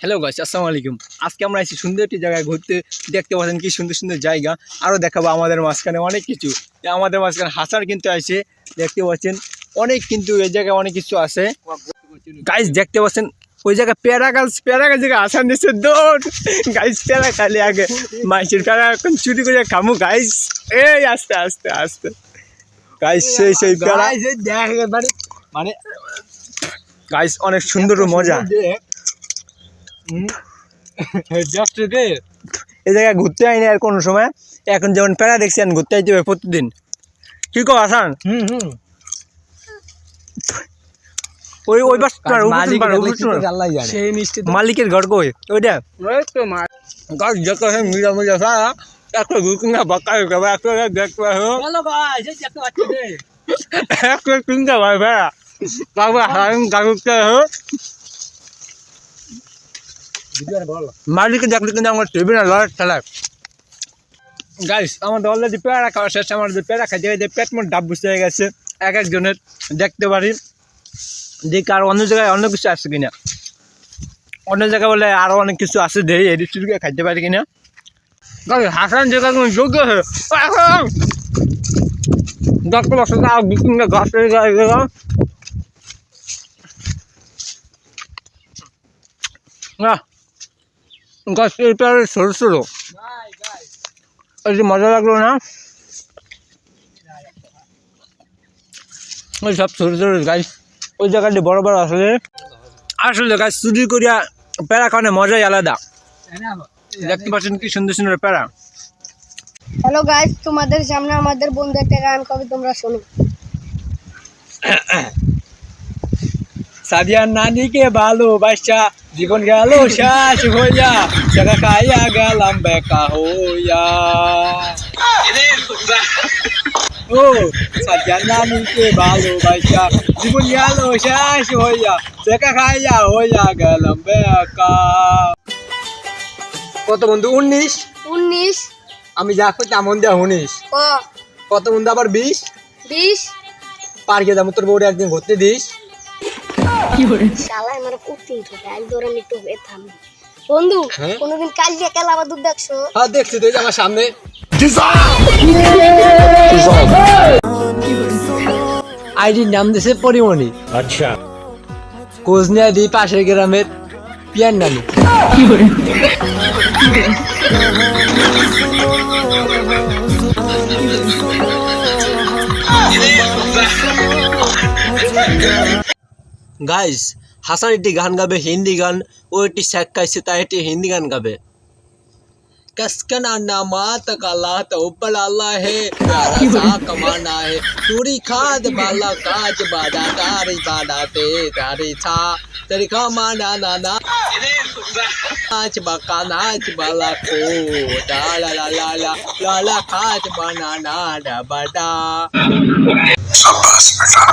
Hello guys, আসসালামু আলাইকুম। আজকে আমরা এসেছি সুন্দর একটি জায়গায় ঘুরতে। দেখতে পাচ্ছেন কি সুন্দর সুন্দর জায়গা। আরও দেখাবো আমাদের মাঝখানে অনেক কিছু। আমাদের মাঝখানে হাসার কিন্তু আছে, দেখতে পাচ্ছেন অনেক, কিন্তু এই জায়গায় অনেক কিছু আছে গাইস। দেখতে পাচ্ছেন ওই জায়গায় প্যারা গাছ জায়গায় আসার নিচে দৌড় গাইস। প্যারা খালি আগে মাইসের প্যারা এখন চুরি করে খামু গাইস। এই আস্তে আস্তে আস্তে গাইস, সেই প্যারা মানে গাইস অনেক সুন্দর ও মজা। এই জায়গায় ঘুরতে আইনি আর কোনো সময়। এখন যেমন প্যারা দেখছেন, ঘুরতে আইতে হবে প্রতিদিন। কি কো আসান? ওই ওই বাস মালিকের ঘর কই ওইটা গাছ দেখতে মিরা মিরা সারা একটা ঘুরকুঙ্গা বাঁকা হয়ে যাবে। একটা দেখতে একটা চিন্তা ভাই ভাইয়া তারপর হারাম গাড়ুতে মালিকে দেখলে কিন্তু আমার টিভি না লড়াই খেলায় গাইস। আমাদের অলরেডি পেয়ারা খাওয়া শেষ। আমাদের পেয়ারা খাইতে পেট মোট ডাব বুঝতে হয়ে গেছে এক একজনের। দেখতে পারি দেখি আর অন্য জায়গায় অন্য কিছু আছে কিনা। অন্য জায়গায় বলে আরো অনেক কিছু আছে, দেরি এদিক চুরি করে খাইতে পারি কিনা। হাসান জায়গা কোনো যোগ্য হয়ে দেখতে পাচ্ছ আর বিভিন্ন গাছের জায়গা। গাছ এটা ছোটো ছোটো, ওই যে মজা লাগলো না। ওই সব ছোটো ছোটো গাছ, ওই জায়গাটি বড় বড় আসলে আসলে গাছ চুরি করিয়া প্যারা খাওয়ানো মজাই আলাদা। দেখতে পাচ্ছেন কি সুন্দর সুন্দর প্যারা। হ্যালো গাইস, তোমাদের সামনে আমাদের বন্ধু একটা গান কবে তোমরা শোনো। সাদিয়ার নানিকে ভালোবাসা জীবন গেল শেষ হইয়া, জায়গা খাইয়া গেলাম বেকা হইয়া। ও সাদিয়ার নানিকে ভালোবাসা জীবন গেল শেষ হইয়া, জায়গা খাইয়া হইয়া গেলাম বেকা। কত বন্ধু? 19। 19 আমি যা করতে আমন দেওয়া 19। কত বন্ধু? আবার 20। 20 পার্কে যাবো, তোর বউরে একদিন ঘুরতে দিস। শালা আমার কুত্তি ঠকে আজ ধরে আমি একটু থামি। বন্ধু কোনদিন কালিয়া খেলা আবার দুধ দেখছো? হ্যাঁ দেখছি তো, আমার সামনে। আইডির নাম দিয়েছে পরিমণি। আচ্ছা, কোচ নিয়ে দিই পাশের গ্রামের পিয়ার নানি। গাইস, হাসান একটি গান গাবে, হিন্দি গান। ও একটি শেখাইছে, তাই একটি হিন্দি গান গাবে। कसकना नामात काला तो बलाला है, प्यारा सा कमाना है, चूरी खाद बाला काज बादा तारी बादा ते तारी छा तेरी कमाना ना ना नाच बका नाच बाला को ला ला ला ला ला ला ला खाज बनाना डबडा। शाबाश बेटा।